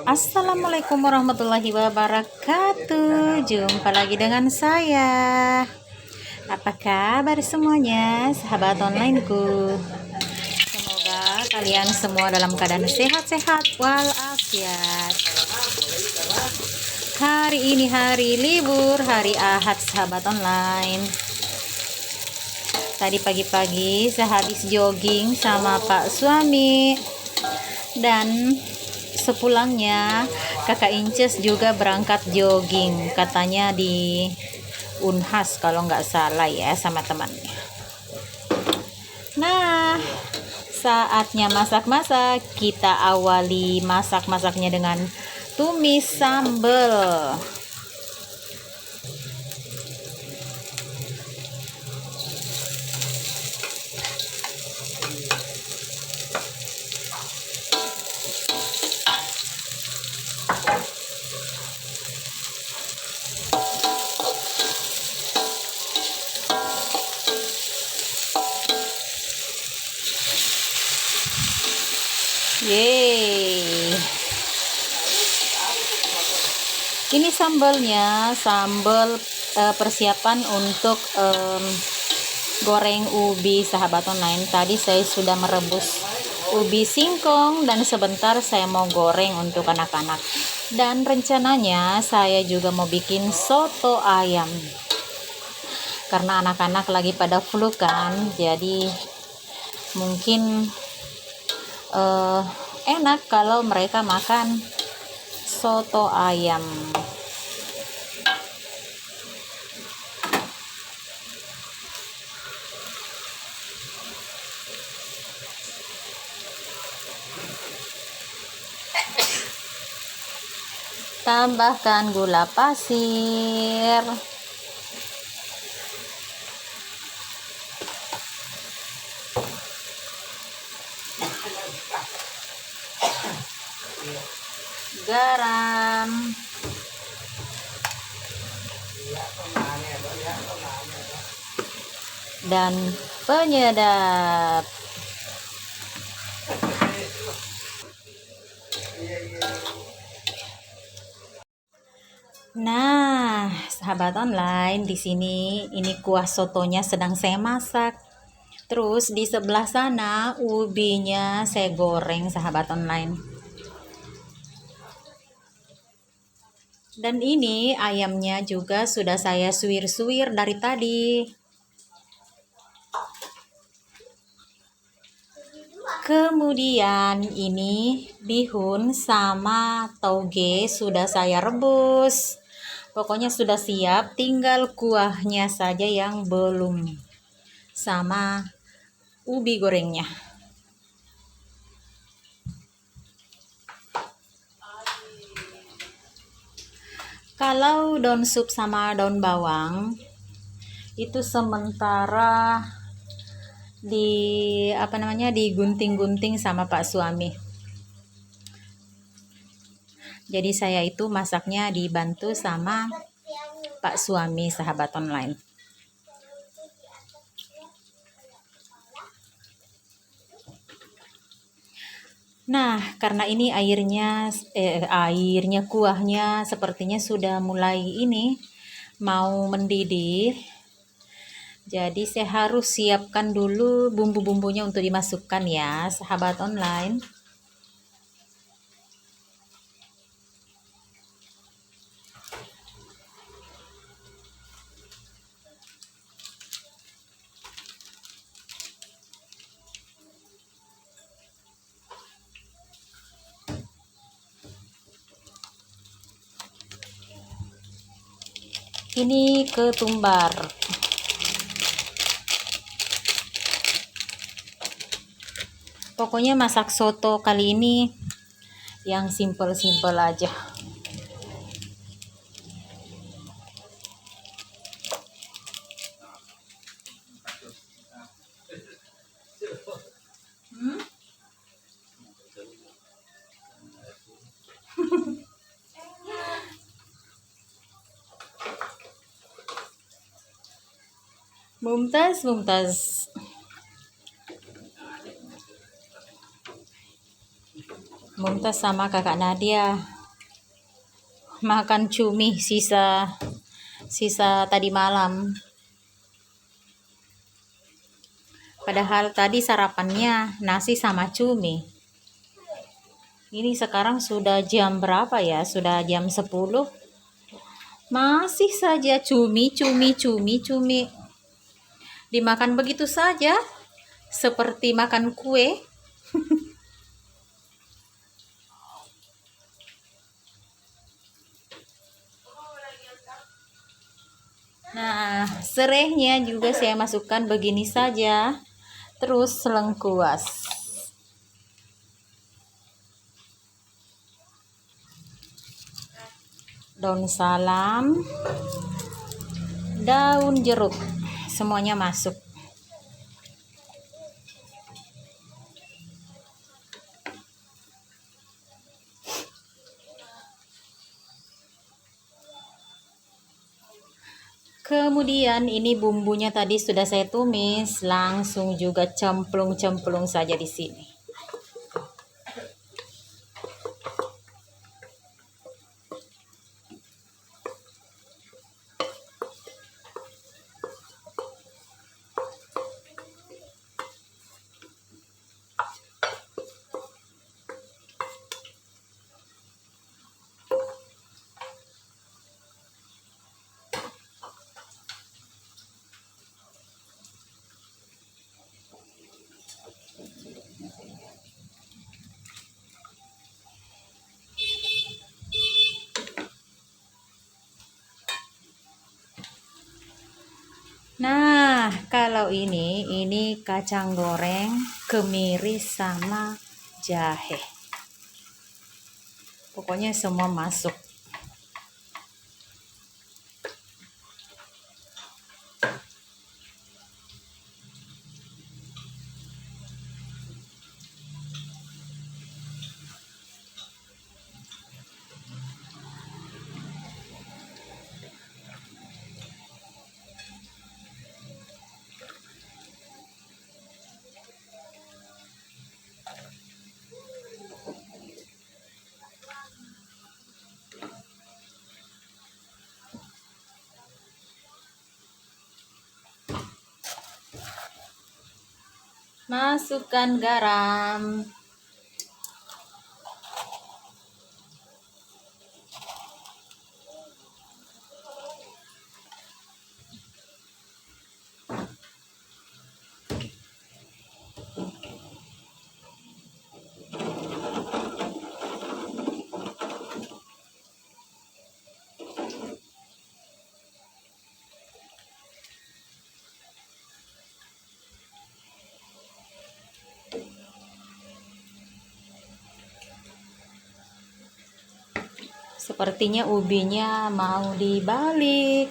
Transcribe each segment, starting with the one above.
Assalamualaikum warahmatullahi wabarakatuh. Jumpa lagi dengan saya. Apa kabar semuanya, sahabat onlineku? Semoga kalian semua dalam keadaan sehat-sehat walafiat. Hari ini hari libur, hari Ahad, sahabat online. Tadi pagi-pagi saya habis jogging sama Pak suami, dan sepulangnya kakak Inces juga berangkat jogging, katanya di Unhas kalau nggak salah ya, sama temannya. Nah, saatnya masak-masak. Kita awali masak-masaknya dengan tumis sambal. Yeay, ini sambalnya, sambal persiapan untuk goreng ubi, sahabat online. Tadi saya sudah merebus ubi singkong dan sebentar saya mau goreng untuk anak-anak. Dan rencananya saya juga mau bikin soto ayam, karena anak-anak lagi pada flu kan, jadi mungkin enak kalau mereka makan soto ayam. Tambahkan gula pasir, garam, dan penyedap. Nah, sahabat online, di sini ini kuah sotonya sedang saya masak. Terus di sebelah sana ubinya saya goreng, sahabat online. Dan ini ayamnya juga sudah saya suwir-suwir dari tadi. Kemudian ini bihun sama tauge sudah saya rebus. Pokoknya sudah siap, tinggal kuahnya saja yang belum, sama ubi gorengnya. Kalau daun sup sama daun bawang itu sementara digunting-gunting sama Pak suami. Jadi saya itu masaknya dibantu sama Pak suami, sahabat online. Nah, karena ini airnya kuahnya sepertinya sudah mulai ini mau mendidih. Jadi saya harus siapkan dulu bumbu-bumbunya untuk dimasukkan ya, sahabat online. Ini ketumbar. Pokoknya masak soto kali ini yang simple-simple aja. Mumtaz sama kakak Nadia makan cumi sisa tadi malam. Padahal tadi sarapannya nasi sama cumi. Ini sekarang sudah jam berapa ya? Sudah jam 10. Masih saja cumi. Dimakan begitu saja, seperti makan kue. Nah, serehnya juga saya masukkan begini saja, terus lengkuas. Daun salam, daun jeruk, semuanya masuk. Kemudian ini bumbunya tadi sudah saya tumis, langsung juga cemplung saja di sini. Nah, kalau ini kacang goreng, kemiri sama jahe. Pokoknya semua masuk. Masukkan garam. Sepertinya ubinya mau dibalik.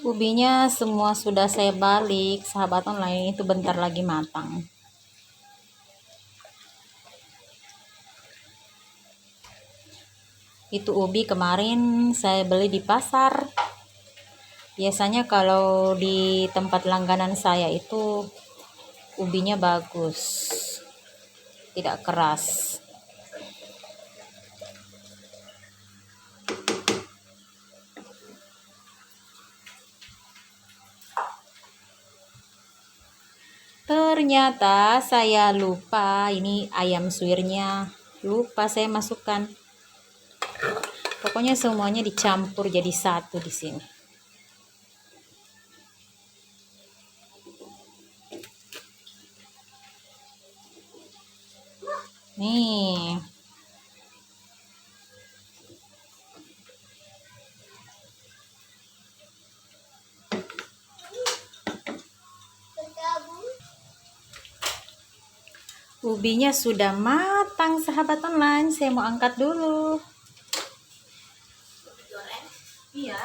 Ubinya semua sudah saya balik, sahabat online, itu bentar lagi matang. Itu ubi kemarin saya beli di pasar. Biasanya kalau di tempat langganan saya itu ubinya bagus, tidak keras. ternyata saya lupa ini ayam suwirnya. Lupa saya masukkan. Pokoknya semuanya dicampur jadi satu di sini. Nih. Ubinya sudah matang, sahabat online. Saya mau angkat dulu. Iya.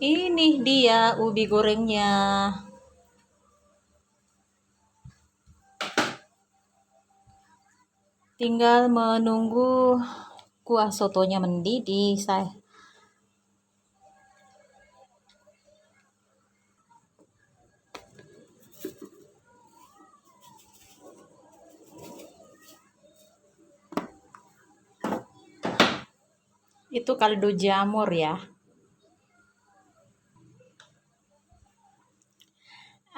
Ini dia ubi gorengnya. Tinggal menunggu kuah sotonya mendidih, saya. Itu kaldu jamur ya.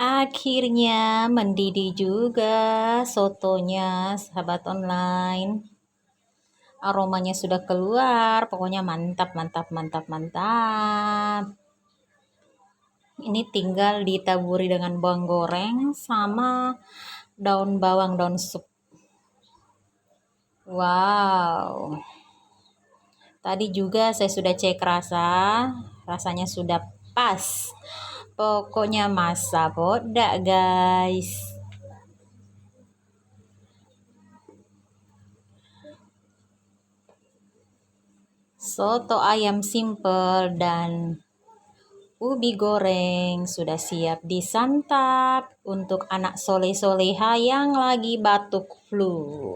Akhirnya mendidih juga sotonya, sahabat online. Aromanya sudah keluar, pokoknya mantap, mantap, mantap, mantap. Ini tinggal ditaburi dengan bawang goreng sama daun bawang, daun sup. Wow. Tadi juga saya sudah cek rasanya sudah pas. Pokoknya masa bodak, guys. Soto ayam simple dan ubi goreng sudah siap disantap untuk anak soleh-soleha yang lagi batuk flu.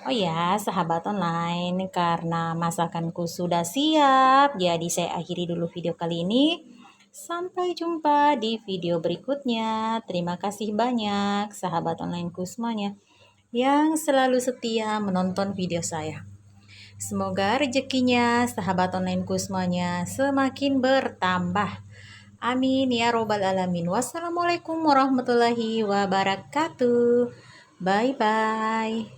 Oh ya, sahabat online, karena masakanku sudah siap, jadi saya akhiri dulu video kali ini. Sampai jumpa di video berikutnya. Terima kasih banyak, sahabat onlineku semuanya, yang selalu setia menonton video saya. Semoga rezekinya, sahabat onlineku semuanya, semakin bertambah. Amin ya robbal alamin. Wassalamualaikum warahmatullahi wabarakatuh. Bye-bye.